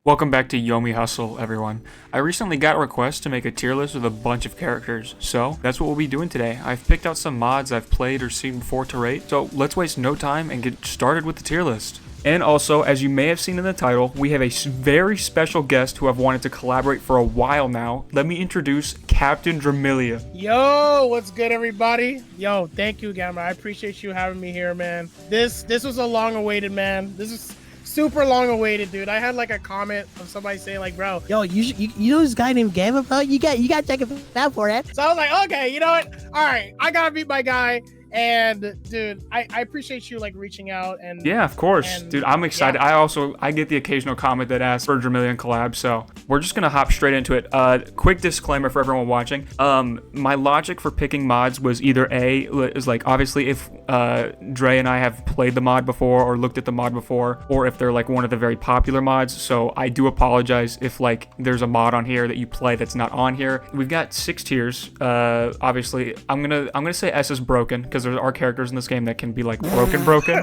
Welcome back to YOMI Hustle, everyone. I recently got a request to make a tier list with a bunch of characters, so that's what we'll be doing today. I've picked out some mods I've played or seen before to rate, so let's waste no time and get started with the tier list. And also, as you may have seen in the title, we have a very special guest who I've wanted to collaborate for a while now. Let me introduce Captain Dremillion. Yo, what's good, everybody? Yo, thank you again, man. I appreciate you having me here, man. This was a long-awaited, man. This is super long-awaited, dude. I had like a comment of somebody saying like, bro, yo, you know this guy named Gamma, bro? You got to check him out for it. So I was like, okay, you know what? All right, I gotta meet my guy. And dude, I appreciate you like reaching out and yeah, of course, dude. I'm excited. Yeah. I get the occasional comment that asks for a Dremillion collab, so we're just gonna hop straight into it. Quick disclaimer for everyone watching. My logic for picking mods was either A is like obviously if Dre and I have played the mod before or looked at the mod before, or if they're like one of the very popular mods. So I do apologize if like there's a mod on here that you play that's not on here. We've got 6 tiers. Obviously, I'm gonna say S is broken because there are characters in this game that can be like broken.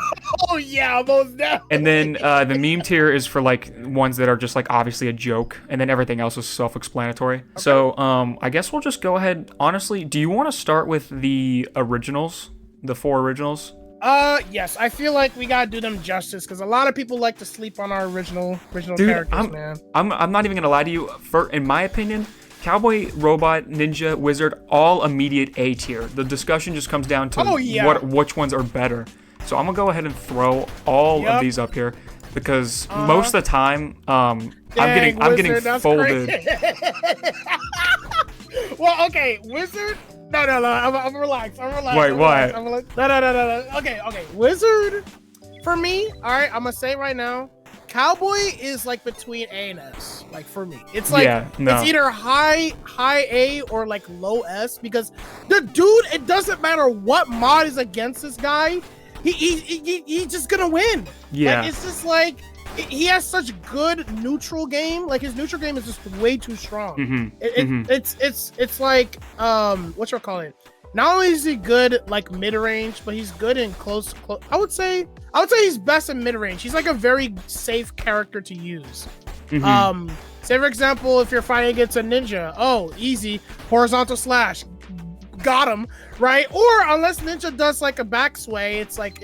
Oh yeah, most definitely. And then the meme tier is for like ones that are just like obviously a joke, and then everything else is self-explanatory. Okay. So I guess we'll just go ahead. Honestly, do you want to start with the originals, the 4 originals? Yes, I feel like we gotta do them justice because a lot of people like to sleep on our original dude, characters, man. I'm not even gonna lie to you. In my opinion, Cowboy, Robot, Ninja, Wizard, all immediate A tier. The discussion just comes down to which ones are better. So I'm gonna go ahead and throw all of these up here because most of the time, I'm getting folded. Well, okay, Wizard. No. I'm relaxed. Wait, what? No. Okay. Wizard, for me, all right. I'm gonna say right now, Cowboy is like between A and S. Like for me, it's like it's either high A or like low S because the dude. It doesn't matter what mod is against this guy. He's just gonna win. Yeah, like, it's just like he has such good neutral game. Like his neutral game is just way too strong. It's like what you call it. Not only is he good like mid range, but he's good in close. I would say he's best in mid range. He's like a very safe character to use. Say for example, if you're fighting against a ninja, oh easy horizontal slash, got him right. Or unless ninja does like a back sway, it's like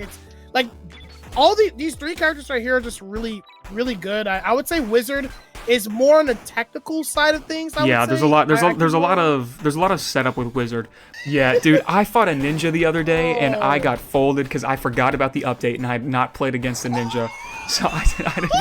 all these 3 characters right here are just really good. I would say Wizard is more on the technical side of things. There's a lot of setup with Wizard. Yeah, dude, I fought a ninja the other day and I got folded because I forgot about the update and I had not played against a ninja, so I didn't.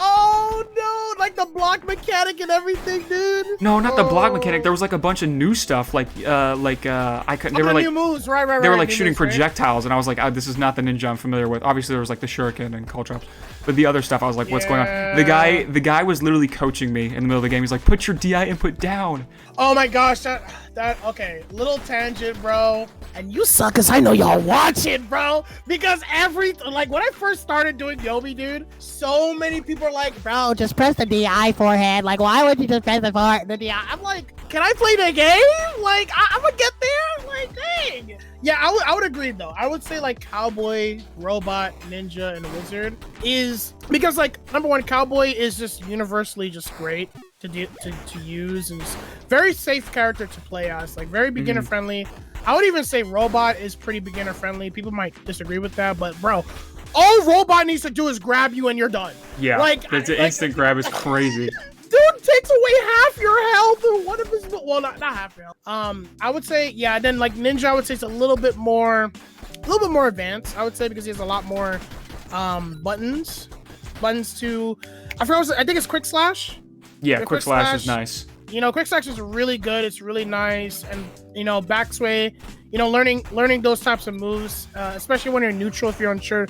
Oh no! Like the block mechanic and everything, dude. No, not the block mechanic. There was like a bunch of new stuff, I couldn't. They were like new moves, right. They were like shooting projectiles, and I was like, this is not the ninja I'm familiar with. Obviously, there was like the shuriken and call traps, but the other stuff, I was like, what's going on? The guy was literally coaching me in the middle of the game. He's like, put your DI input down. Oh my gosh, that okay, little tangent, bro. And you suckers, I know y'all watching, bro. Because when I first started doing YOMI, dude, so many people are like, bro, just press the DI forehead. Like, why would you just press the DI? I'm like, can I play the game? Like, I'm gonna get there. Like, dang. Yeah, I would agree though. I would say like Cowboy, Robot, Ninja, and Wizard is because like number one, Cowboy is just universally just great to use and very safe character to play as, like very beginner friendly. I would even say Robot is pretty beginner friendly. People might disagree with that, but bro, all Robot needs to do is grab you and you're done. Yeah, like the instant grab is crazy. Dude takes away half your health or one of his, well, not half your health. I would say, yeah, then like Ninja, I would say it's a little bit more advanced, I would say, because he has a lot more buttons to, I think it's quick slash. Yeah, quick slash is nice. You know, quick slash is really good. It's really nice. And, you know, back sway, you know, learning those types of moves, especially when you're neutral, if you're unsure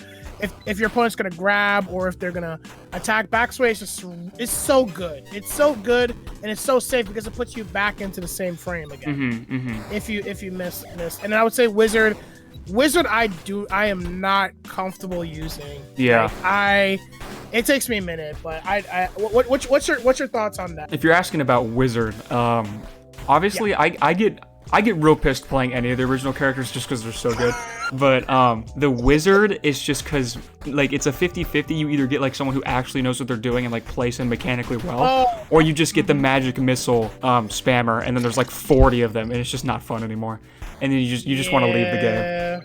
if your opponent's going to grab or if they're going to attack. Back sway is it's so good. It's so good and it's so safe because it puts you back into the same frame again. If you miss. And then I would say Wizard, I am not comfortable using. Yeah. Like, it takes me a minute, but what's your thoughts on that? If you're asking about Wizard, obviously I get real pissed playing any of the original characters just because they're so good. But the wizard is just because like it's a 50-50. You either get like someone who actually knows what they're doing and like plays him mechanically well, or you just get the magic missile spammer, and then there's like 40 of them, and it's just not fun anymore. And then you just want to leave the game.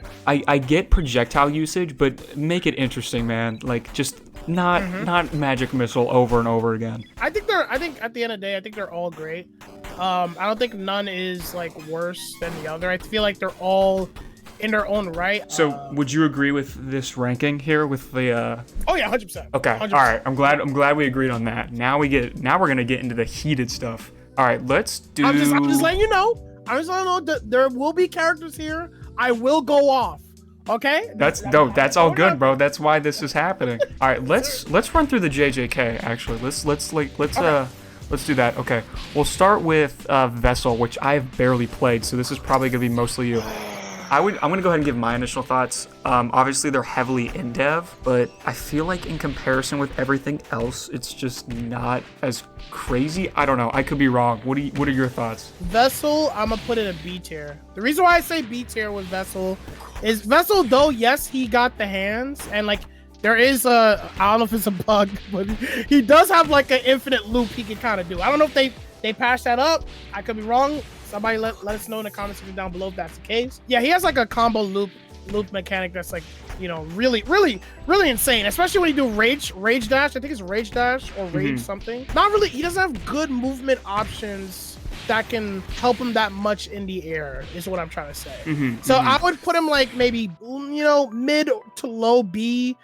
I get projectile usage, but make it interesting, man. Like just not magic missile over and over again. I think at the end of the day, I think they're all great. I don't think none is like worse than the other. I feel like they're all in their own right. So would you agree with this ranking here with the Oh yeah, 100%. Okay. 100%. All right. I'm glad we agreed on that. Now we're going to get into the heated stuff. All right, let's do I'm just letting you know. I'm just letting you know that there will be characters here. I will go off. Okay? That's all good, bro. That's why this is happening. All right, let's run through the JJK actually. Let's do that. Okay. We'll start with Vessel, which I've barely played, so this is probably going to be mostly you. I'm going to go ahead and give my initial thoughts. Obviously, they're heavily in dev, but I feel like in comparison with everything else, it's just not as crazy. I don't know. I could be wrong. What are your thoughts? Vessel, I'm going to put it in B tier. The reason why I say B tier with Vessel is Vessel, though, yes, he got the hands, and like there is I don't know if it's a bug, but he does have like an infinite loop he can kind of do. I don't know if they patched that up. I could be wrong. Somebody let us know in the comments section down below if that's the case. Yeah, he has like a combo loop mechanic that's like, you know, really insane. Especially when you do rage dash. I think it's rage dash or rage something. Not really. He doesn't have good movement options that can help him that much in the air. Is what I'm trying to say. So I would put him like maybe, you know, mid to low B.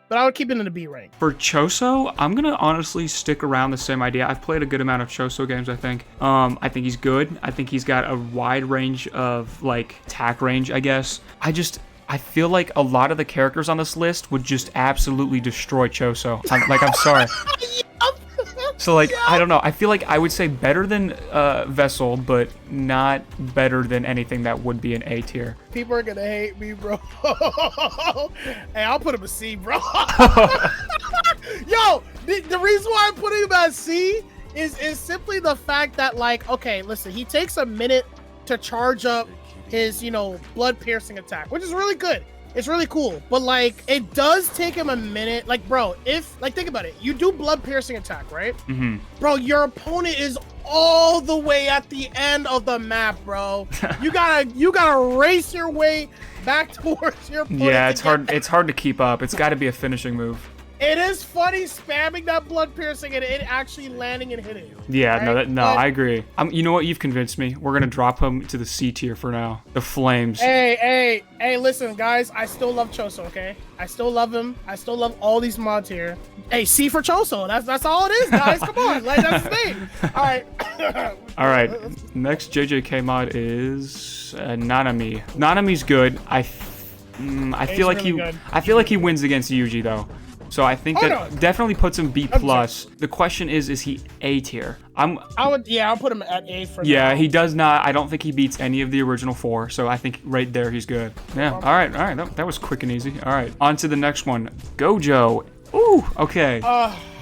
But I would keep it in the B rank. For Choso, I'm going to honestly stick around the same idea. I've played a good amount of Choso games, I think. I think he's good. I think he's got a wide range of, like, attack range, I guess. I feel like a lot of the characters on this list would just absolutely destroy Choso. I'm sorry. So, like, I don't know. I feel like I would say better than Vessel, but not better than anything that would be an A tier. People are going to hate me, bro. Hey, I'll put him a C, bro. Yo, the reason why I'm putting him at C is simply the fact that, like, okay, listen, he takes a minute to charge up his, you know, blood-piercing attack, which is really good. It's really cool, but like it does take him a minute. Like, bro, if like think about it, you do blood piercing attack, right? Bro, your opponent is all the way at the end of the map, bro. you gotta race your way back towards your opponent. Yeah, it's hard to keep up. It's got to be a finishing move. It is funny spamming that blood piercing and it actually landing and hitting you. Yeah, right? I agree. You know what? You've convinced me. We're gonna drop him to the C tier for now. The flames. Hey, listen, guys. I still love Choso. Okay, I still love him. I still love all these mods here. Hey, C for Choso. That's all it is, guys. Come on, like that's his name. All right. All right. Next JJK mod is Nanami. Nanami's good. I feel like he wins against Yuji though. So I think definitely puts him B+. The question is he A tier? I'll put him at A for now. Yeah, he does not. I don't think he beats any of the original 4. So I think right there he's good. Yeah. All right. That was quick and easy. All right. On to the next one. Gojo. Ooh. Okay.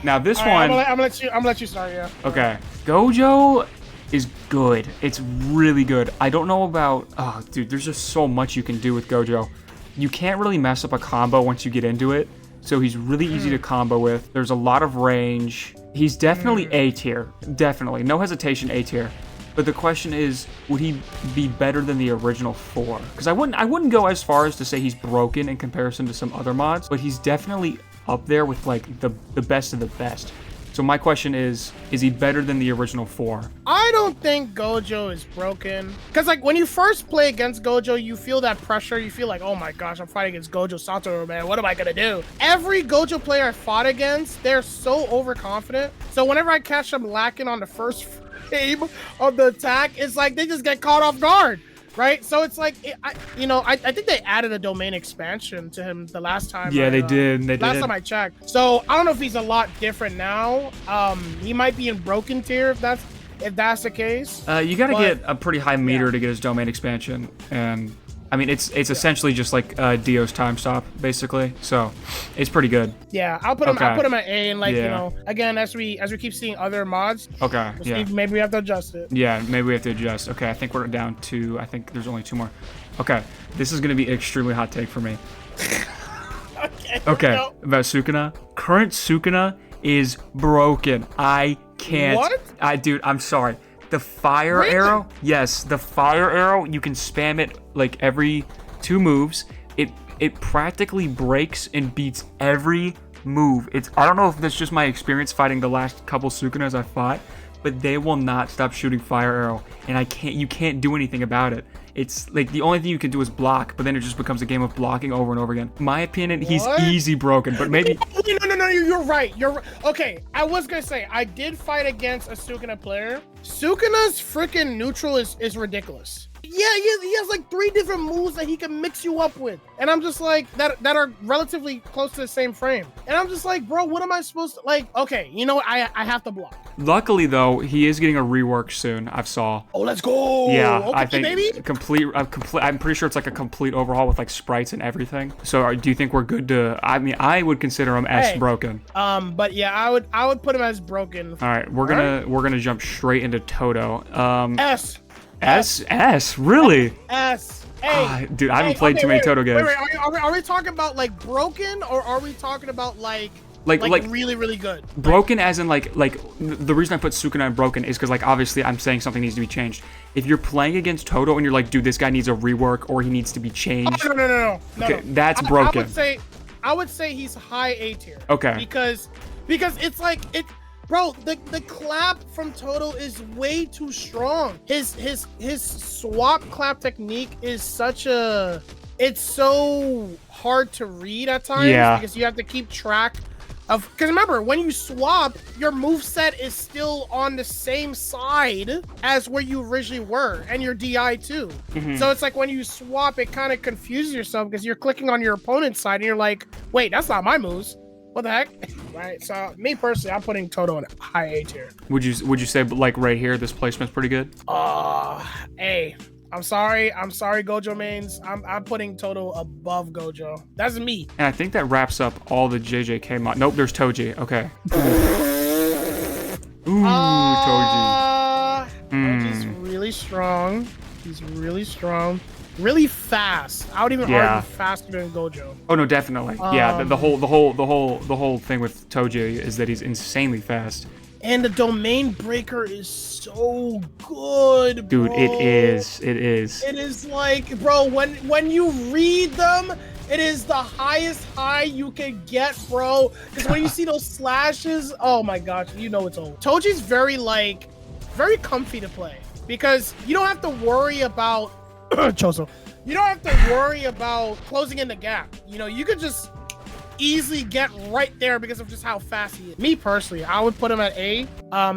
Now this one. I'm gonna let you start. Yeah. Okay. Gojo is good. It's really good. I don't know about. Oh, dude. There's just so much you can do with Gojo. You can't really mess up a combo once you get into it. So he's really easy to combo with. There's a lot of range. He's definitely A tier. Definitely. No hesitation, A tier. But the question is, would he be better than the original 4? Because I wouldn't go as far as to say he's broken in comparison to some other mods, but he's definitely up there with like the best of the best. So my question is he better than the original 4? I don't think Gojo is broken. Because like when you first play against Gojo, you feel that pressure. You feel like, oh my gosh, I'm fighting against Gojo Satoru, man. What am I going to do? Every Gojo player I fought against, they're so overconfident. So whenever I catch them lacking on the first frame of the attack, it's like they just get caught off guard. Right, so it's like I think they added a domain expansion to him the last time. Yeah, they did. Last time I checked. So I don't know if he's a lot different now. He might be in broken tier if that's the case. You got to get a pretty high meter to get his domain expansion, and I mean, it's essentially just like Dio's time stop, basically. So it's pretty good. Yeah, I'll put him at A, and like, Yeah. you know, again, as we keep seeing other mods, Okay, we'll yeah. see, maybe we have to adjust it. Yeah, maybe we have to adjust. Okay, I think we're down to, I think there's only 2 more. Okay, this is going to be an extremely hot take for me. Okay, about Sukuna. Current Sukuna is broken. I can't. What? Dude, I'm sorry. The fire arrow, yes, the fire arrow, you can spam it like every 2 moves. It practically breaks and beats every move. I don't know if that's just my experience fighting the last couple Sukunas I fought, but they will not stop shooting fire arrow, and you can't do anything about it. It's like the only thing you can do is block, but then it just becomes a game of blocking over and over again. My opinion, he's easy broken, but maybe. No, you're right. You're right. Okay, I was gonna say I did fight against a Sukuna player. Sukuna's freaking neutral is ridiculous. Yeah, he has like 3 different moves that he can mix you up with, and I'm just like that are relatively close to the same frame, and I'm just like, bro, what am I supposed to like? Okay, you know what? I have to block. Luckily though, he is getting a rework soon. I've saw. Oh, let's go. Yeah, okay, I think baby. I'm pretty sure it's like a complete overhaul with like sprites and everything. So do you think we're good to? I mean, I would consider him S broken. But yeah, I would put him as broken. All right, we're gonna jump straight into Toto. S, really? S. Hey, dude, I haven't played too many Toto games. Wait, are we talking about like broken, or are we talking about like really, really good? Broken as in like the reason I put Sukuna in broken is because like obviously I'm saying something needs to be changed. If you're playing against Toto and you're like, dude, this guy needs a rework or he needs to be changed. Oh, no. Okay, that's broken. I would say he's high A tier. Okay. Because it's like it. Bro, the clap from Toto is way too strong. His swap clap technique is it's so hard to read at times because you have to keep track of, because remember, when you swap, your moveset is still on the same side as where you originally were, and your DI too. So it's like when you swap, it kind of confuses yourself because you're clicking on your opponent's side and you're like, wait, that's not my moves. What the heck? Right. So me personally, I'm putting Toto in high A tier. Would you say like right here, this placement's pretty good? A. I'm sorry, Gojo mains. I'm putting Toto above Gojo. That's me. And I think that wraps up all the JJK mod. Nope, there's Toji. Okay. Ooh, Toji. Toji's really strong. He's really strong. Really fast. I would even argue faster than Gojo. Oh no, definitely. Yeah, the whole thing with Toji is that he's insanely fast. And the domain breaker is so good, bro. Dude, it is. It is like, bro, when you read them, it is the highest high you can get, bro. Because when you see those slashes, oh my gosh, you know it's over. Toji's very comfy to play because you don't have to worry about Choso. You don't have to worry about closing in the gap. You know, you could just easily get right there because of just how fast he is. Me personally, I would put him at A.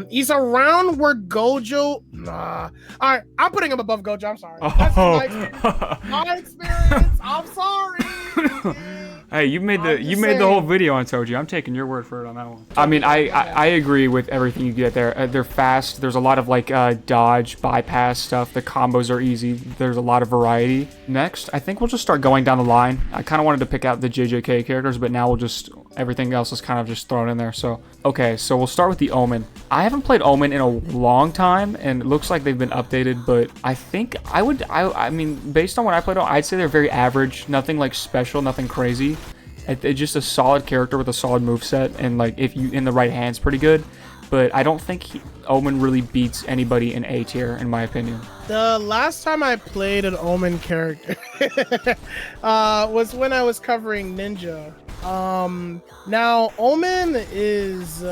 He's around where Gojo. Nah. All right, I'm putting him above Gojo. I'm sorry. That's my experience. I'm sorry. Hey, you made the whole video on Toji. I'm taking your word for it on that one. I mean, I agree with everything you get there. They're fast. There's a lot of like dodge, bypass stuff. The combos are easy. There's a lot of variety. Next, I think we'll just start going down the line. I kind of wanted to pick out the JJK characters, but now everything else is kind of just thrown in there. So, okay, so we'll start with the Omen. I haven't played Omen in a long time, and it looks like they've been updated, but I think I mean, based on what I played, I'd say they're very average. Nothing like special, nothing crazy. It's just a solid character with a solid moveset, and like if you in the right hands, pretty good. But I don't think Omen really beats anybody in A tier, in my opinion. The last time I played an Omen character was when I was covering Ninja. Now Omen is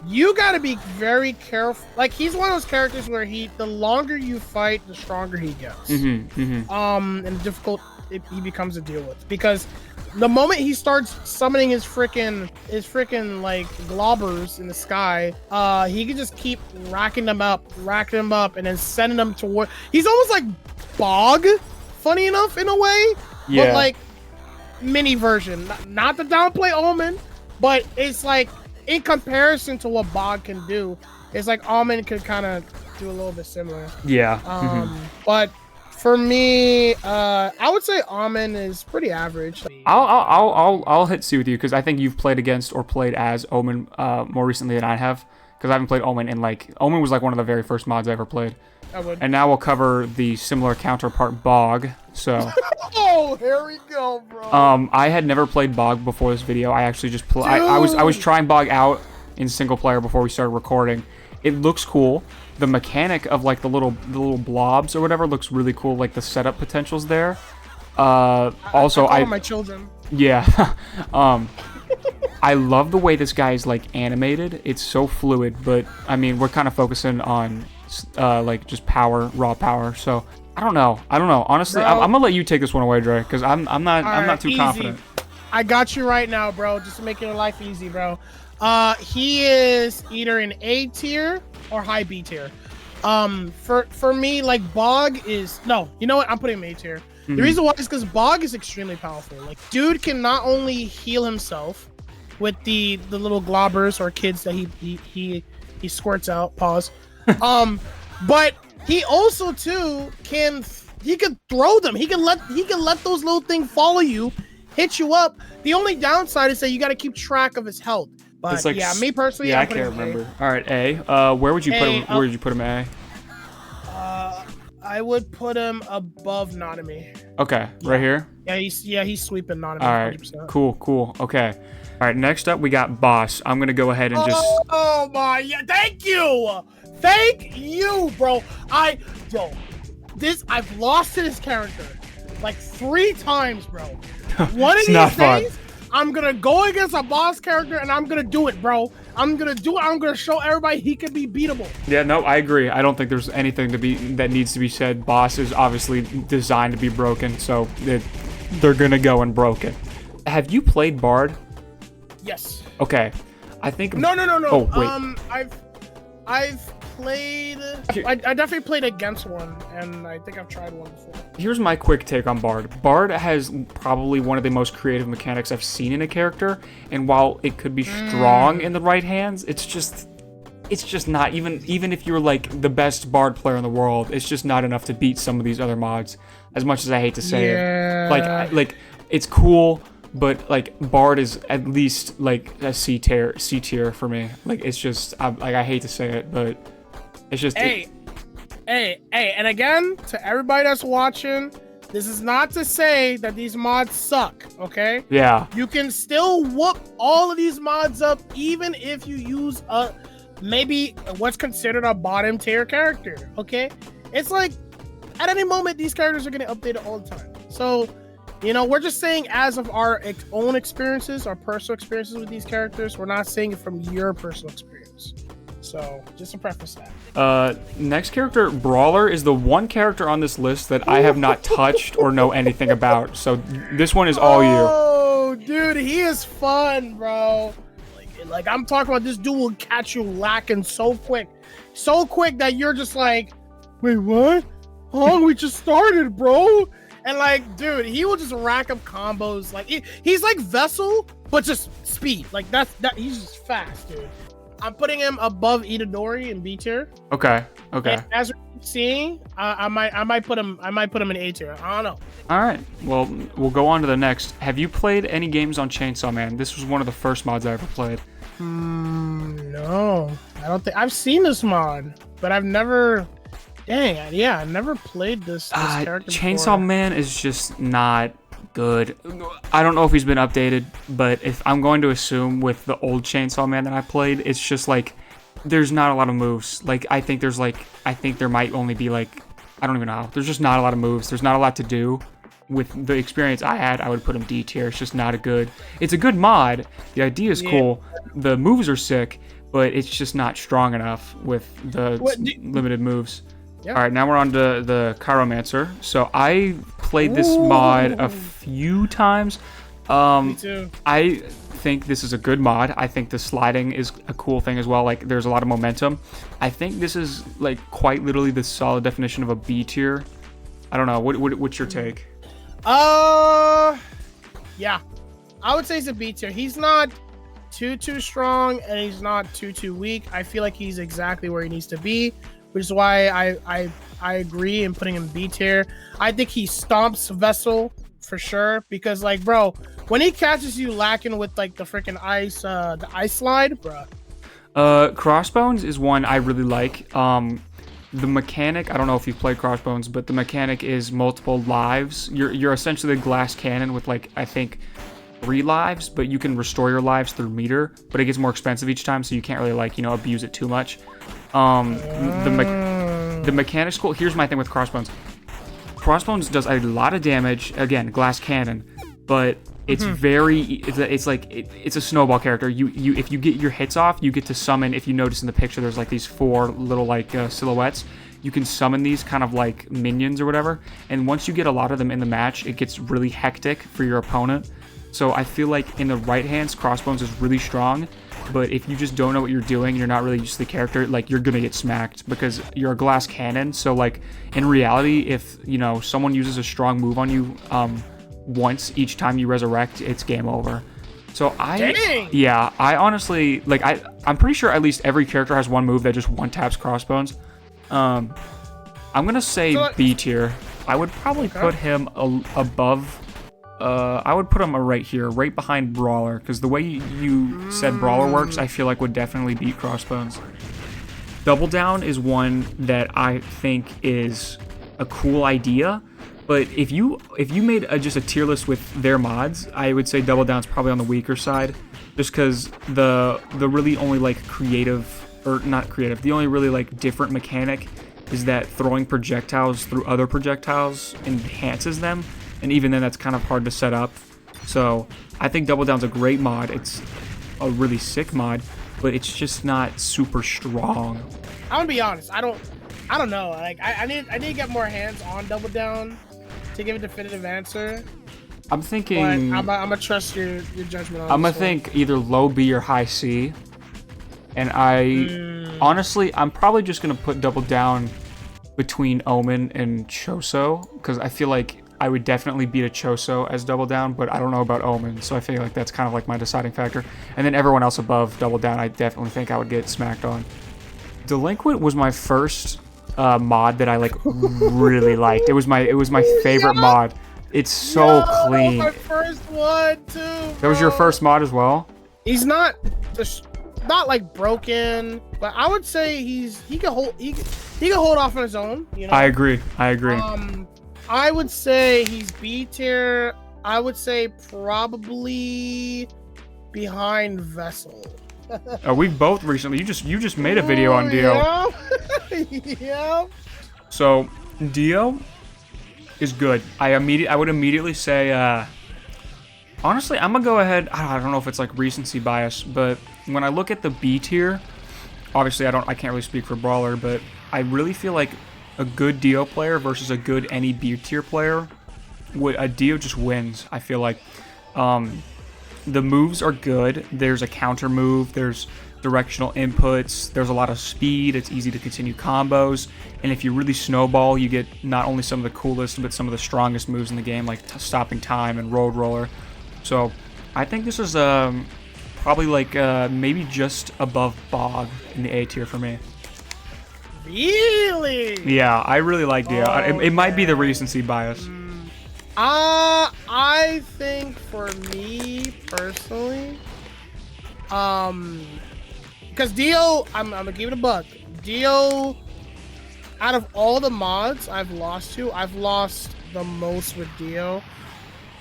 you gotta be very careful. Like, he's one of those characters where the longer you fight, the stronger he gets. And difficult he becomes to deal with, because the moment he starts summoning his freaking like globbers in the sky, he can just keep racking them up, and then sending them toward. He's almost like Bog, funny enough, in a way, but like mini version. Not to downplay Omen, but it's like in comparison to what Bog can do, it's like Omen could kind of do a little bit similar. Yeah. But For me, I would say Almond is pretty average. I'll hit C with you because I think you've played against or played as Omen more recently than I have. Because I haven't played Omen in Omen was like one of the very first mods I ever played. I would. And now we'll cover the similar counterpart Bog. So. Oh, here we go, bro. I had never played Bog before this video. I actually just I was trying Bog out in single player before we started recording. It looks cool. The mechanic of like the little blobs or whatever looks really cool. Like the setup potential's there. Also, I call my children. Yeah. I love the way this guy is like animated. It's so fluid, but I mean, we're kind of focusing on like just power, raw power. So I don't know. Honestly, I'm gonna let you take this one away, Dre, because I'm not too confident. I got you right now, bro. Just to make your life easy, bro. He is either an A tier or high B tier. For me, like Bog is no. You know what? I'm putting him A tier. The reason why is because Bog is extremely powerful. Like, dude can not only heal himself with the little globbers or kids that he squirts out. Pause. But he also too can throw them. He can let those little things follow you, hit you up. The only downside is that you got to keep track of his health. But like, yeah, me personally, yeah, I can't remember. All right, A. Where would you put him? Where would you put him? A. I would put him above Nanami. Okay, right here. Yeah, he's sweeping Nanami. All right, 100%. Cool. Okay. All right, next up we got Boss. I'm gonna go ahead and just. Oh my, yeah! Thank you, bro. I've lost to this character like 3 times, bro. One of these days, I'm gonna go against a boss character and I'm gonna do it, bro. I'm gonna do it. I'm gonna show everybody he can be beatable. Yeah, no, I agree. I don't think there's anything that needs to be said. Boss is obviously designed to be broken, so they're gonna go and broke it. Have you played Bard? Yes. Okay. I think. No. Oh wait. I've played. I definitely played against one, and I think I've tried one before. Here's my quick take on Bard. Bard has probably one of the most creative mechanics I've seen in a character, and while it could be strong in the right hands, it's just not even if you're like the best Bard player in the world, it's just not enough to beat some of these other mods. As much as I hate to say it, like it's cool, but like Bard is at least like a C tier for me. Like it's just I hate to say it, but it's just. Hey, and again, to everybody that's watching, this is not to say that these mods suck, okay? Yeah. You can still whoop all of these mods up, even if you use maybe what's considered a bottom tier character, okay? It's like, at any moment, these characters are getting updated all the time. So, you know, we're just saying as of our own experiences, our personal experiences with these characters, we're not saying it from your personal experience. So, just to preface that. Next character, Brawler, is the one character on this list that I have not touched or know anything about. So, this one is all you. Oh, dude, he is fun, bro. Like, I'm talking about this dude will catch you lacking so quick that you're just like, wait, what? Oh, we just started, bro. And like, dude, he will just rack up combos. Like, he's like Vessel, but just speed. Like, he's just fast, dude. I'm putting him above Itadori in B tier. Okay. And as we're seeing, I might put him in A tier. I don't know. All right. Well, we'll go on to the next. Have you played any games on Chainsaw Man? This was one of the first mods I ever played. No, I don't think I've seen this mod, but I've never. Dang, yeah, I never played this character Chainsaw before. Man is just not good. I don't know if he's been updated, but if I'm going to assume with the old Chainsaw Man that I played, it's just like there's not a lot of moves. Like I think there might only be like, I don't even know. There's just not a lot of moves. There's not a lot to do. With the experience I had, I would put him D tier. It's just not it's a good mod. The idea is cool. The moves are sick, but it's just not strong enough with the limited moves. Yep. All right, now we're on to the Chiromancer. So I played this mod a few times. Me too. I think this is a good mod. I think the sliding is a cool thing as well. Like there's a lot of momentum. I think this is like quite literally the solid definition of a B tier. I don't know. What's your take? Yeah, I would say he's a B tier. He's not too strong, and he's not too weak. I feel like he's exactly where he needs to be, which is why I agree in putting him B tier. I think he stomps Vessel for sure because, like, bro, when he catches you lacking with like the freaking ice, the ice slide, bro. Crossbones is one I really like. The mechanic, I don't know if you've played Crossbones, but the mechanic is multiple lives. You're essentially a glass cannon with, like, I think 3 lives, but you can restore your lives through meter, but it gets more expensive each time, so you can't really, like, you know, abuse it too much. The mechanic's cool. Here's my thing with Crossbones. Crossbones does a lot of damage. Again, glass cannon, but it's it's a snowball character. You if you get your hits off, you get to summon. If you notice in the picture, there's like these 4 little like silhouettes. You can summon these kind of like minions or whatever. And once you get a lot of them in the match, it gets really hectic for your opponent. So I feel like in the right hands, Crossbones is really strong. But if you just don't know what you're doing, you're not really used to the character, like, you're gonna get smacked because you're a glass cannon. So, like, in reality, if, you know, someone uses a strong move on you once each time you resurrect, it's game over. So I honestly, like, I'm pretty sure at least every character has one move that just one taps Crossbones. I'm gonna say B tier. I would probably put him above. I would put him right here, right behind Brawler, because the way you said Brawler works, I feel like would definitely beat Crossbones. Double Down is one that I think is a cool idea, but if you made just a tier list with their mods, I would say Double Down's probably on the weaker side, just because the really only like the only really like different mechanic is that throwing projectiles through other projectiles enhances them. And even then, that's kind of hard to set up. So I think Double Down's a great mod. It's a really sick mod, but it's just not super strong. I'm gonna be honest. I don't know. Like I need to get more hands on Double Down to give a definitive answer. I'm thinking. But I'm gonna trust your judgment on. I'm gonna think either low B or high C. And honestly, I'm probably just gonna put Double Down between Omen and Choso, because I feel like I would definitely beat a Choso as Double Down, but I don't know about Omen, so I feel like that's kind of like my deciding factor. And then everyone else above Double Down, I definitely think I would get smacked on. Delinquent was my first mod that I like really liked. It was my favorite mod. It's so clean. That was my first one too. Bro. That was your first mod as well? He's not like broken, but I would say he can hold off on his own. You know? I agree. I would say he's B tier. I would say probably behind Vessel. We've both recently. You just made a video on Dio. Yeah. So Dio is good. I would immediately say. Honestly, I'm gonna go ahead. I don't know if it's like recency bias, but when I look at the B tier, obviously I can't really speak for Brawler, but I really feel like a good Dio player versus a good any B tier player, a Dio just wins. I feel like the moves are good. There's a counter move. There's directional inputs. There's a lot of speed. It's easy to continue combos. And if you really snowball, you get not only some of the coolest, but some of the strongest moves in the game, like stopping time and road roller. So I think this is probably like maybe just above Bog in the A tier for me. Really? Yeah, I really like Dio. It might be the recency bias. I think for me personally, because Dio, I'm gonna give it a buck. Dio, out of all the mods I've lost the most with Dio.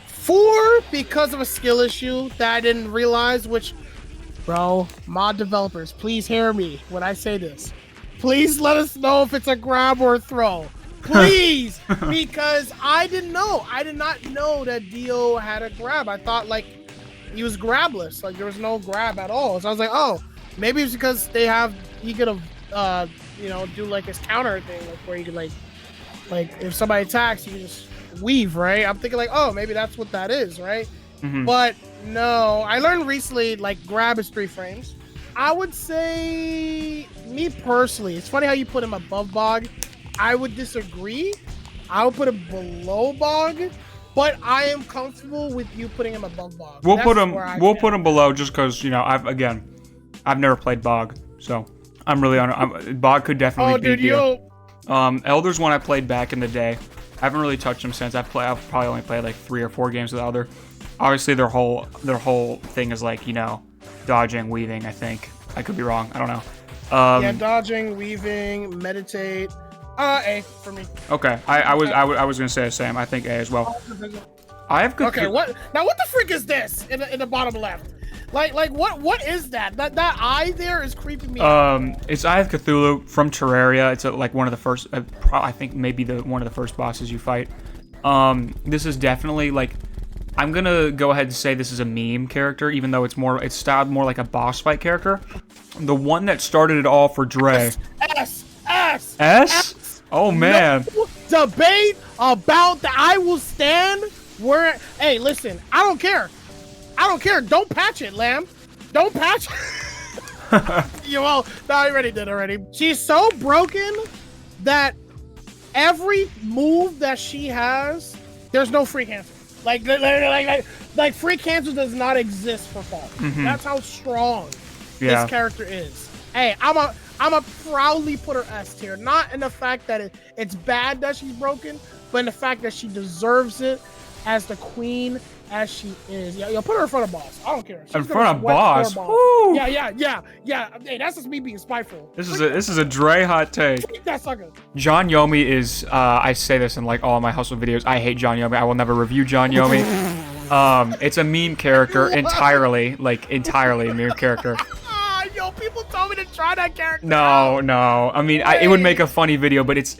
4 because of a skill issue that I didn't realize, which, bro, mod developers, please hear me when I say this. Please let us know if it's a grab or a throw. Please! Because I didn't know. I did not know that Dio had a grab. I thought, like, he was grabless. Like, there was no grab at all. So I was like, oh, maybe it's because he could have, do, like, his counter thing, like, where he could, like, if somebody attacks, he can just weave, right? I'm thinking, like, oh, maybe that's what that is, right? Mm-hmm. But, no. I learned recently, like, grab is 3 frames. I would say, me personally, it's funny how you put him above Bog. I would disagree. I would put him below Bog, but I am comfortable with you putting him above Bog. We'll put him below just because, I've never played Bog. So I'm really on. Bog could definitely Oh, be dude, Dio. Elder's one I played back in the day. I haven't really touched them since. I've probably only played like 3 or 4 games with Elder. Obviously, their whole thing is like, you know, dodging, weaving. I think I could be wrong. I don't know. Yeah, dodging, weaving, meditate. A for me. Okay, I was gonna say Sam. I think A as well. I have good. Okay, what the frick is this in the bottom left? Like what is that? That eye there is creeping me out. It's Eye of Cthulhu from Terraria. It's like one of the first. I think maybe one of the first bosses you fight. This is definitely like. I'm gonna go ahead and say this is a meme character, even though it's styled more like a boss fight character. The one that started it all for Dre. S. Oh man. No debate about that. I will stand where. Hey, listen. I don't care. Don't patch it, Lamb. Don't patch it. No, I already did already. She's so broken that every move that she has, there's no free cancel. Like free cancel does not exist for Fall. That's how strong this character is. Hey, I'm a proudly put her S tier. Not in the fact that it's bad that she's broken, but in the fact that she deserves it as the queen as she is. Yo, put her in front of boss. I don't care. In front of boss? Woo! Yeah. Hey, that's just me being spiteful. This is a Dre hot take. Freak that sucker. John Yomi is. I say this in like all of my hustle videos. I hate John Yomi. I will never review John Yomi. It's a meme character entirely. Like entirely a meme character. Yo, people told me to try that character. No. I mean, it would make a funny video, but it's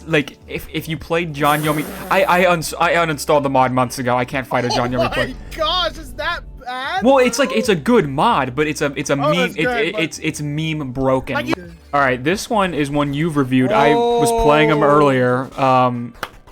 like if you played John Yomi. I uninstalled the mod months ago. I can't fight a John Yomi player. Oh my gosh, is that bad? Well, it's like it's a good mod, but it's a meme. It's meme broken. All right, this one is one you've reviewed. I was playing them earlier.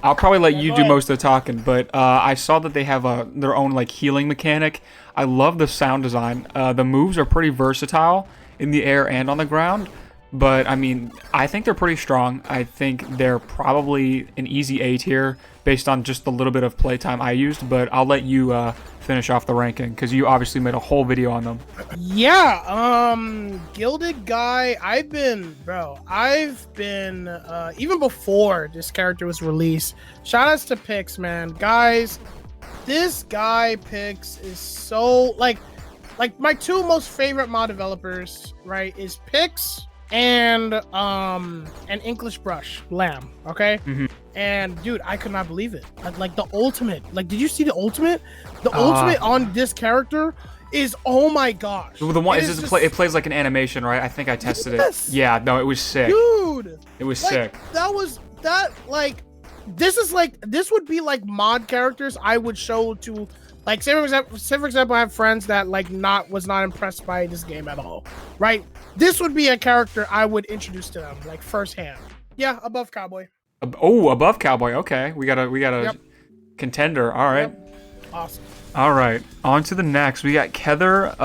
I'll probably let you do most of the talking, but I saw that they have their own like healing mechanic. I love the sound design. The moves are pretty versatile in the air and on the ground. But, I mean, I think they're pretty strong. I think they're probably an easy A tier based on just the little bit of playtime I used. But I'll let you finish off the ranking because you obviously made a whole video on them. Yeah, Gilded Guy, I've been, even before this character was released, shout outs to Pix, man. Guys, this guy, Pix, is so, like my 2 most favorite mod developers, right, is Pix and English Brush Lamb, okay? And dude, I could not believe it. Like the ultimate, like, did you see the ultimate? The ultimate on this character is, oh my gosh. The one is just, it plays like an animation, right? I think I tested it. Yeah, no, it was sick, dude. It was like, sick. This would be like mod characters I would show to. Like, say for example, I have friends that was not impressed by this game at all, right? This would be a character I would introduce to them, like, firsthand. Yeah, above Cowboy. Above Cowboy. Okay, we got a contender. All right. Yep. Awesome. All right, on to the next. We got Kether.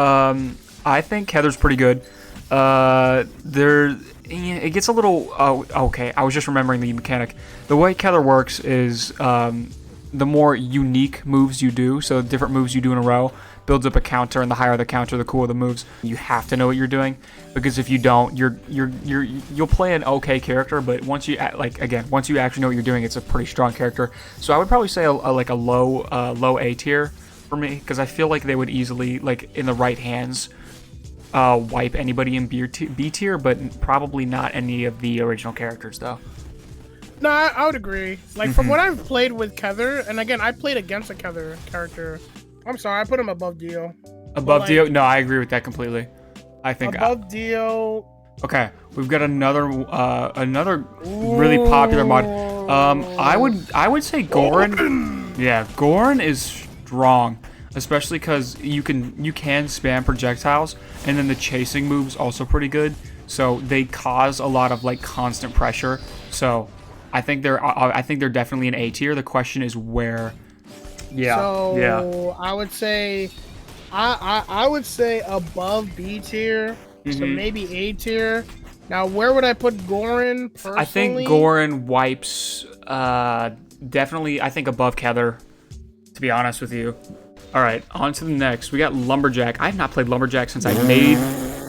I think Kether's pretty good. It gets a little. Okay. I was just remembering the mechanic. The way Kether works is the more unique moves you do, so different moves you do in a row, builds up a counter, and the higher the counter, the cooler the moves. You have to know what you're doing, because if you don't, you'll play an okay character, but once you actually know what you're doing, it's a pretty strong character. So I would probably say a low A tier for me, because I feel like they would easily, like, in the right hands, wipe anybody in B tier, but probably not any of the original characters though. No, I would agree. Like, from what I've played with Kether, and again, I played against a Kether character. I'm sorry, I put him above Dio. Above Dio? No, I agree with that completely. I think above Dio. Okay, we've got another really popular mod. I would say Goran. Yeah, Goran is strong, especially because you can spam projectiles, and then the chasing move's also pretty good. So they cause a lot of like constant pressure. So I think they're definitely an A tier. The question is where. Yeah. So yeah. I would say, I would say above B tier. So maybe A tier. Now, where would I put Goran personally? I think Goran wipes definitely. I think above Kether, to be honest with you. All right, on to the next. We got Lumberjack. I have not played Lumberjack since I made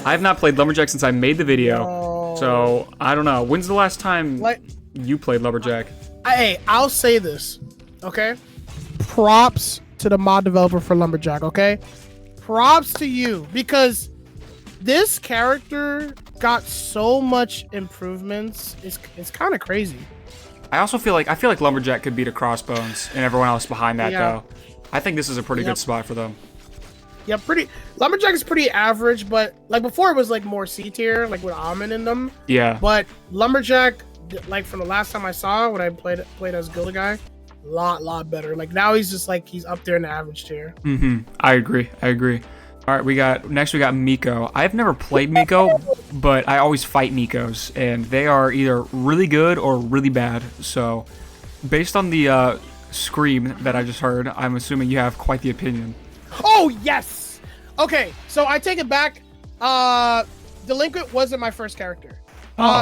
I have not played Lumberjack since I made the video, so I don't know. When's the last time you played Lumberjack? Hey, I'll say this, okay? Props to the mod developer for Lumberjack, okay? Props to you, because this character got so much improvements. It's kind of crazy. I also feel like Lumberjack could beat a Crossbones and everyone else behind that though. I think this is a pretty good spot for them. Yeah, Lumberjack is pretty average, but like before it was like more C tier, like with Almond in them. Yeah. But Lumberjack, like from the last time I saw when I played as Gilda guy, lot better. Like now he's just like he's up there in the average tier. I agree. All right, next we got Miko. I've never played Miko, but I always fight Mikos, and they are either really good or really bad. So, based on the scream that I just heard, I'm assuming you have quite the opinion. Oh yes. Okay, so I take it back. Delinquent wasn't my first character.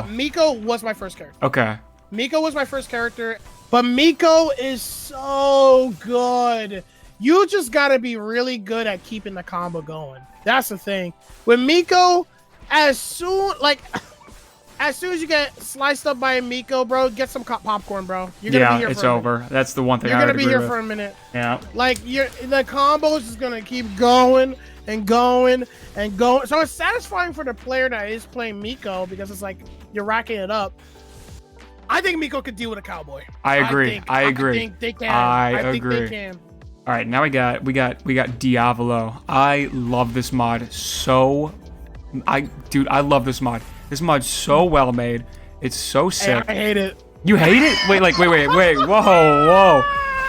Miko was my first character. Okay. Miko was my first character, but Miko is so good. You just gotta be really good at keeping the combo going. That's the thing. With Miko, as soon as you get sliced up by a Miko, bro, get some popcorn, bro. You're gonna be here it's for over. That's the one thing You're I gonna would be agree here with. for a minute. Yeah. Like the combos is gonna keep going and going and going. So it's satisfying for the player that is playing Miko because it's like you're racking it up. I think Miko could deal with a cowboy. I agree. I think they can. I think agree. they can. All right, now we got Diavolo. I love this mod so. Dude, I love this mod. This mod's so well made. It's so sick. Hey, I hate it. You hate it? Wait, whoa.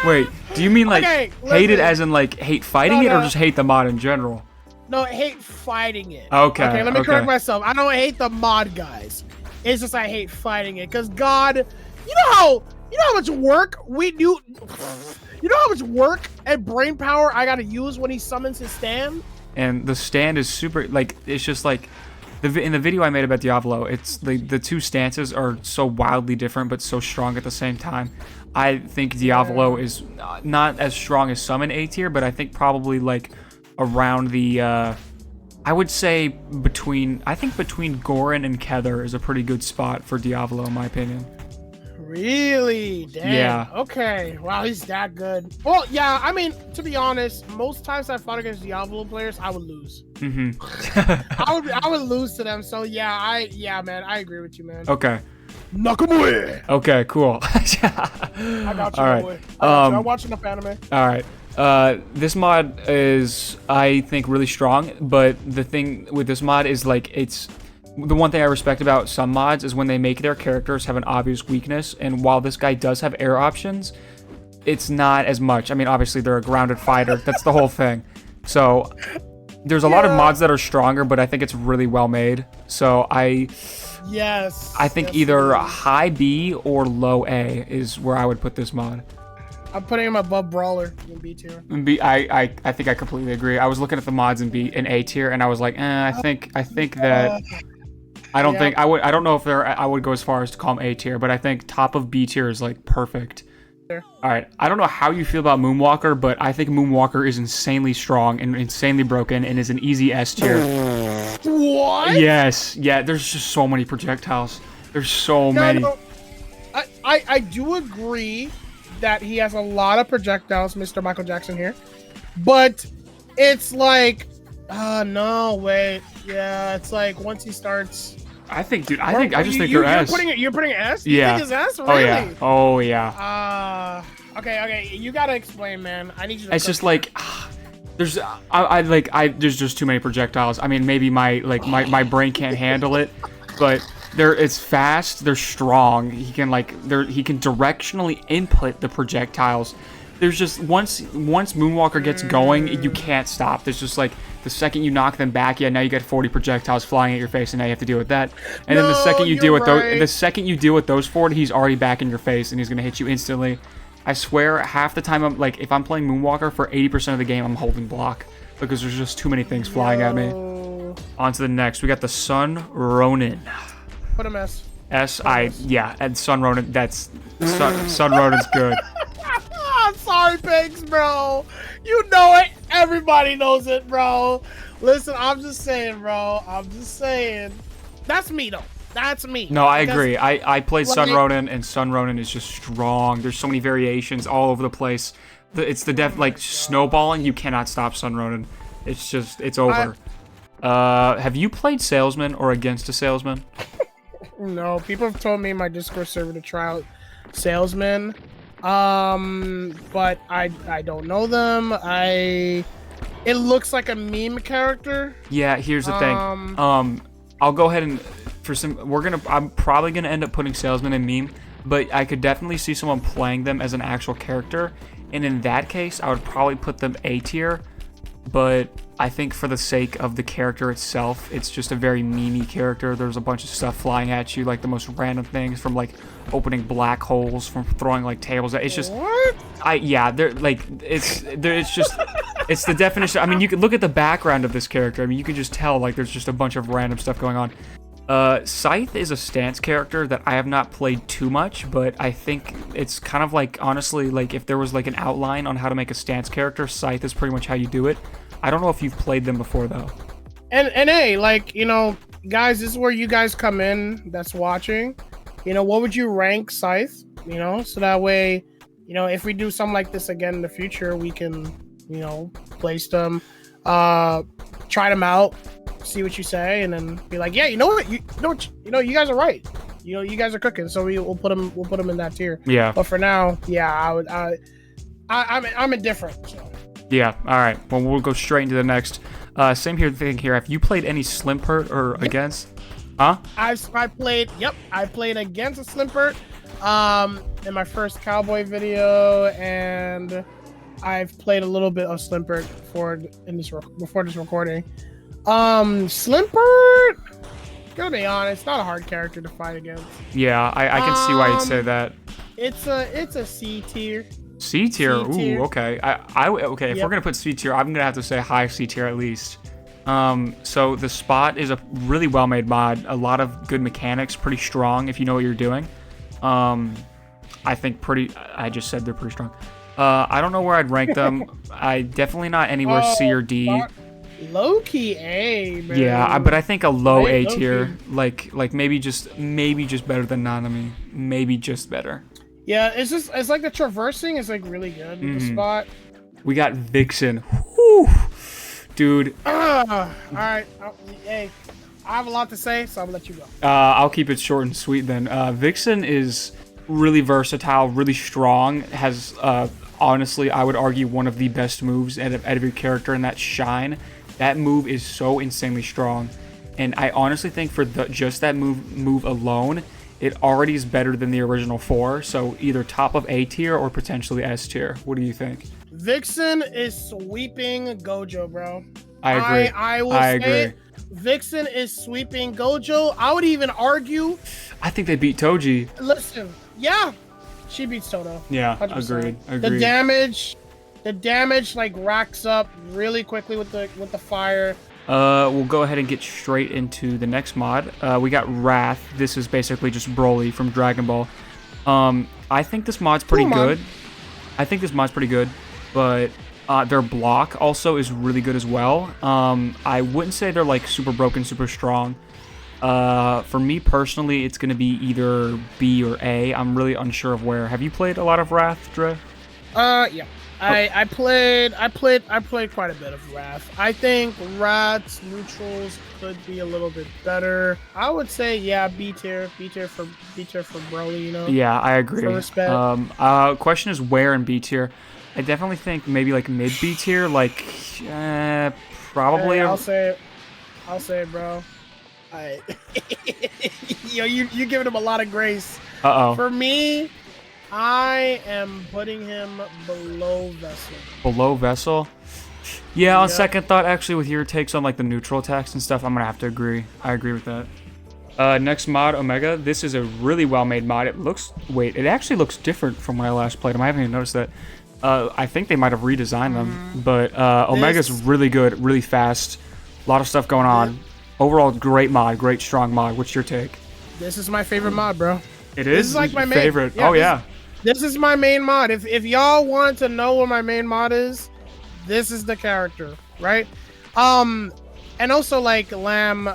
Wait, do you mean like hate it as in like hate fighting it or just hate the mod in general? No, I hate fighting it. Okay. Let me correct myself. I don't hate the mod guys. It's just I hate fighting it. Cause God, you know how much work we do. You know how much work and brain power I gotta use when he summons his stand? And the stand is super, like, it's just like, in the video I made about Diavolo, it's the two stances are so wildly different but so strong at the same time. I think Diavolo is not as strong as some in A tier, but I think probably like around the, I would say between Goran and Kether is a pretty good spot for Diavolo in my opinion. Really? Damn. Yeah. Okay. Wow, he's that good. Well, yeah, I mean, to be honest, most times I fought against Diablo players, I would lose. I would lose to them. So yeah, man, I agree with you, man. Okay. Nakamura. Okay, cool. I got you, all right. boy. I'm watching enough anime. All right. This mod is, I think, really strong, but the thing with this mod is like it's the one thing I respect about some mods is when they make their characters have an obvious weakness, and while this guy does have air options, it's not as much. I mean, obviously they're a grounded fighter. That's the whole thing. So there's a lot of mods that are stronger, but I think it's really well made. So I think either high B or low A is where I would put this mod. I'm putting him above Brawler in B tier. I think I completely agree. I was looking at the mods in A tier, and I was like, I think that. I don't know if I would go as far as to call him A tier, but I think top of B tier is like perfect. All right, I don't know how you feel about Moonwalker, but I think Moonwalker is insanely strong and insanely broken and is an easy S tier. What? Yes, yeah. There's just so many projectiles. There's so many. No. I do agree that he has a lot of projectiles, Mr. Michael Jackson here, but it's like, no, wait, yeah, it's like once he starts. I think, dude. I just think they're S. You're putting S? Yeah. You think it's S? Really? Oh yeah. Okay. You gotta explain, man. I need you to. It's just like, there's there's just too many projectiles. I mean, maybe my brain can't handle it, but it's fast. They're strong. He can directionally input the projectiles. There's just once Moonwalker gets going, you can't stop. There's just like the second you knock them back, now you get 40 projectiles flying at your face, and now you have to deal with that. And then the second you deal with those 40, he's already back in your face, and he's gonna hit you instantly. I swear, half the time if I'm playing Moonwalker for 80% of the game, I'm holding block because there's just too many things flying at me. On to the next. We got the Sun Ronin. Put him S. And Sun Ronin. Sun Ronin's good. I'm sorry, Pigs, bro. You know it. Everybody knows it, bro. Listen, I'm just saying, bro. I'm just saying. That's me, though. That's me. No, I agree. I played like, Sun Ronin, and Sun Ronin is just strong. There's so many variations all over the place. It's the like snowballing. You cannot stop Sun Ronin. It's over. Have you played Salesman or Against a Salesman? No, people have told me in my Discord server to try out Salesman. But I don't know them. It looks like a meme character. Yeah, here's the thing. I'll go ahead and I'm probably gonna end up putting Salesman in meme, but I could definitely see someone playing them as an actual character, and in that case, I would probably put them A tier. But I think for the sake of the character itself, it's just a very memey character. There's a bunch of stuff flying at you, like the most random things, from like opening black holes, from throwing like tables. It's just, what? They're like, it's just, it's the definition. I mean, you can look at the background of this character. I mean, you can just tell like there's just a bunch of random stuff going on. Scythe is a stance character that I have not played too much, but I think it's kind of like, honestly, like if there was like an outline on how to make a stance character, Scythe is pretty much how you do it. I don't know if you've played them before though. And hey, like, you know, guys, this is where you guys come in that's watching. You know, what would you rank Scythe? You know, so that way, you know, if we do something like this again in the future, we can, you know, place them, try them out, see what you say, and then be like, yeah, you know what, you you guys are right. You know, you guys are cooking, so we'll put them in that tier. Yeah. But for now, yeah, I'm indifferent. So. Yeah. All right. Well, we'll go straight into the next. Same thing here. Have you played any Slimpert or Against? Huh? I played Against a Slimpert in my first Cowboy video, and I've played a little bit of Slimpert before this recording. Slimpert, gotta be honest, not a hard character to fight against. Yeah, I can see why you'd say that. It's a C tier. C tier. Ooh, okay. Okay. If Yep. we're gonna put C tier, I'm gonna have to say high C tier at least. So the Spot is a really well-made mod. A lot of good mechanics, pretty strong if you know what you're doing. I think I just said they're pretty strong. I don't know where I'd rank them. I definitely not anywhere C or D. Low key A, man. Yeah, but I think a low A low tier, like maybe just better than Nanami, maybe just better. Yeah, it's like the traversing is like really good with the Spot. We got Vixen. Whew. Dude. All right. Hey, I have a lot to say, so I'm gonna let you go. I'll keep it short and sweet then. Vixen is really versatile, really strong, has honestly, I would argue, one of the best moves out of every character, and that's Shine. That move is so insanely strong, and I honestly think for just that move alone, it already is better than the original 4, so either top of A tier or potentially S tier. What do you think? Vixen is sweeping Gojo, bro. I agree. I agree. Vixen is sweeping Gojo. I would even argue. I think they beat Toji. Listen, yeah, she beats Toto. Yeah, 100%. agreed. The damage like racks up really quickly with the fire. We'll go ahead and get straight into the next mod. We got Wrath. This is basically just Broly from Dragon Ball. I think this mod's pretty good. But their block also is really good as well. I wouldn't say they're like super broken, super strong. For me personally, it's gonna be either B or A. I'm really unsure of where. Have you played a lot of Wrath, Dre? Yeah. I played quite a bit of Wrath. I think Wrath's neutrals could be a little bit better. I would say yeah, B tier for Broly, you know. Yeah, I agree. For respect. Question is where in B tier? I definitely think maybe like mid B tier, like probably. Hey, I'll say it, bro. Yo, you giving him a lot of grace. For me, I am putting him below Vessel. Below Vessel? Yeah, on second thought, actually, with your takes on like the neutral attacks and stuff, I'm gonna have to agree. I agree with that. Next mod, Omega. This is a really well-made mod. It actually looks different from when I last played them. I haven't even noticed that. I think they might have redesigned them, but Omega's really good, really fast. A lot of stuff going on. Overall, great mod, great strong mod. What's your take? This is my favorite mod, bro. It is? This is like my favorite. Yeah, oh, yeah. This is my main mod. If y'all want to know what my main mod is, this is the character, right? and also like Lamb.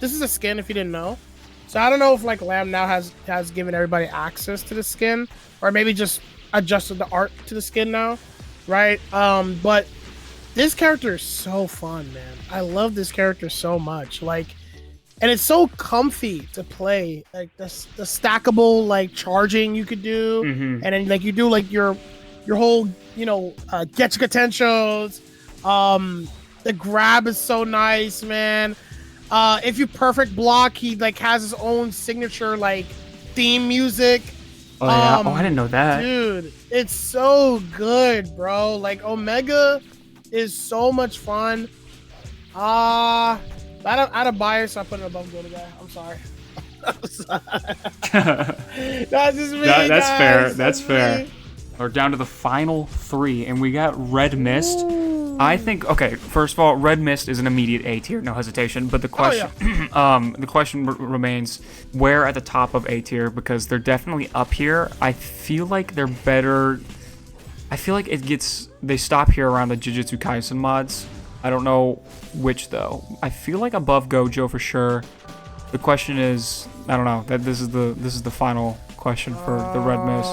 This is a skin if you didn't know. So I don't know if like Lamb now has given everybody access to the skin, or maybe just adjusted the art to the skin now, right? But this character is so fun, man. I love this character so much. Like, and it's so comfy to play. Like the stackable like charging you could do, and then like you do like your whole getcha potentials. The grab is so nice, man. If you perfect block, he like has his own signature like theme music. Oh yeah. I didn't know that. Dude, it's so good, bro. Like Omega is so much fun. Out of bias, I put it above Go to Guy. I'm sorry. That's just me. That's guys. fair. That's fair. We're down to the final 3, and we got Red Mist. I think, okay, first of all, Red Mist is an immediate A tier, no hesitation. But the question, the question remains, where at the top of A tier? Because they're definitely up here. I feel like they're better. I feel like they stop here around the Jujutsu Kaisen mods. I don't know which though. I feel like above Gojo for sure. The question is, I don't know. This is the final question for the Red Mist.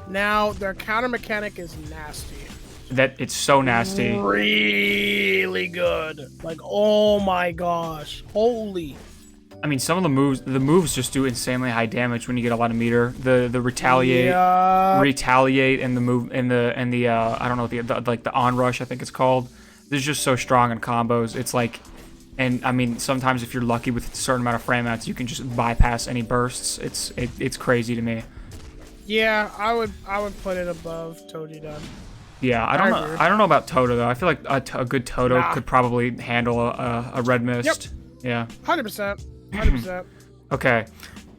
Now their counter mechanic is nasty. That it's so nasty. Really good. Like, oh my gosh. Holy. I mean, some of the moves just do insanely high damage when you get a lot of meter. The retaliate, and the move and the I don't know, the onrush, I think it's called. This is just so strong in combos. It's like, and I mean, sometimes if you're lucky with a certain amount of frame outs, you can just bypass any bursts. It's crazy to me. Yeah, I would put it above Toji Dan. Yeah, I don't know about Toto though. I feel like a good Toto could probably handle a Red Mist. Yep. Yeah. 100%. 100%. Okay.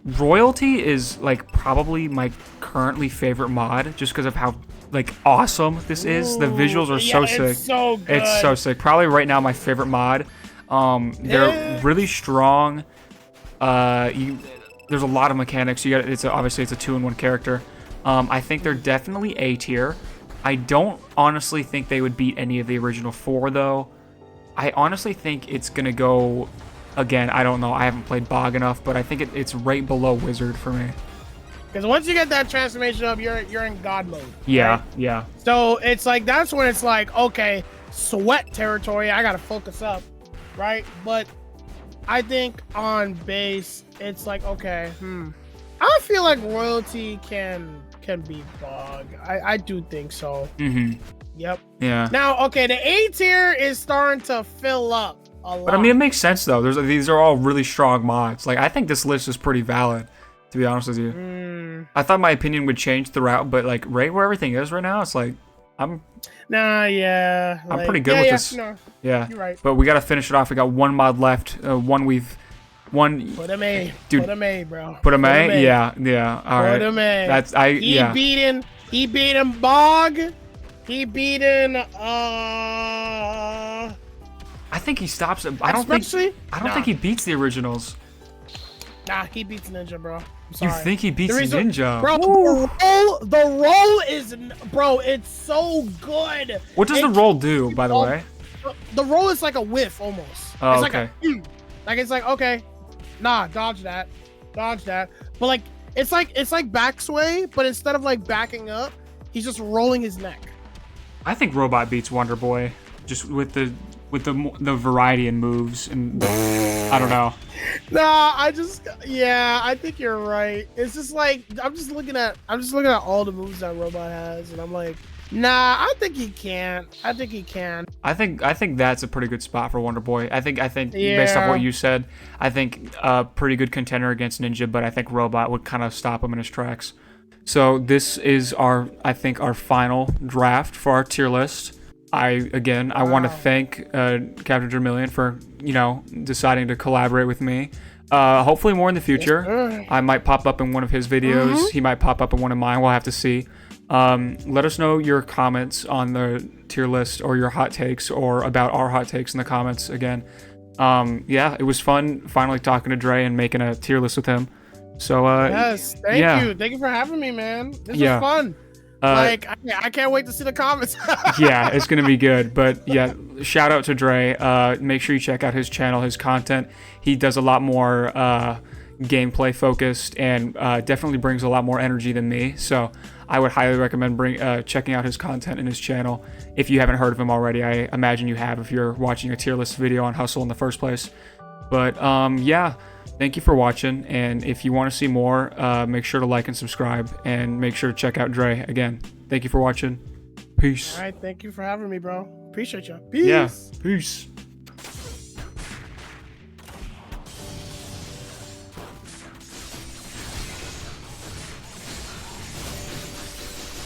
Royalty is like probably my currently favorite mod just because of how like awesome this is. The visuals are so sick. It's so good. It's so sick. Probably right now my favorite mod. They're really strong. There's a lot of mechanics. Obviously it's a 2-in-1 character. I think they're definitely A tier. I don't honestly think they would beat any of the original 4 though. I honestly think it's gonna go. Again, I don't know. I haven't played Bog enough, but I think it's right below Wizard for me. Because once you get that transformation up, you're in God mode. Yeah, right? yeah. So it's like that's when it's like, okay, sweat territory. I gotta focus up, right? But I think on base, it's like, okay, I feel like Royalty can beat Bog. I do think so. Yep. Yeah. Now, okay, the A tier is starting to fill up. But I mean, it makes sense though. These are all really strong mods. Like, I think this list is pretty valid, to be honest with you. I thought my opinion would change throughout, but like right where everything is right now, it's like I'm pretty good with this. No, yeah, you're right. But we gotta finish it off. We got one mod left. Put him A, dude. Put him A, bro. Put him A. Yeah. All right. Put him A. That's He beaten Bog. He beaten I think he stops it. I don't think he beats the originals. Nah, he beats Ninja, bro. I'm sorry. You think he beats Ninja? Bro, the roll is, bro, it's so good. What does the roll do, by the way? The roll is like a whiff almost. Oh, it's okay. Like it's like, okay, nah, dodge that. But like it's like back sway, but instead of like backing up, he's just rolling his neck. I think Robot beats Wonder Boy just with the variety in moves, and I don't know. Nah, I think you're right. It's just like I'm just looking at all the moves that Robot has, and I'm like, nah, I think he can. I think that's a pretty good spot for Wonder Boy. I think based off what you said, I think a pretty good contender against Ninja, but I think Robot would kind of stop him in his tracks. So this is our final draft for our tier list. I want to thank Captain Dremillion for deciding to collaborate with me. Hopefully more in the future. I might pop up in one of his videos. He might pop up in one of mine. We'll have to see. Let us know your comments on the tier list or your hot takes or about our hot takes in the comments again. It was fun finally talking to Dre and making a tier list with him. So yes, thank you for having me, man. This was fun. I can't wait to see the comments. Yeah, it's gonna be good. But yeah, shout out to Dre. Make sure you check out his channel, his content. He does a lot more gameplay focused, and definitely brings a lot more energy than me. So I would highly recommend checking out his content and his channel if you haven't heard of him already. I imagine you have if you're watching a tier list video on Hustle in the first place. But yeah, thank you for watching, and if you want to see more, make sure to like and subscribe, and make sure to check out Dre. Again, thank you for watching. Peace. All right, thank you for having me, bro. Appreciate you. Peace. Yeah, peace.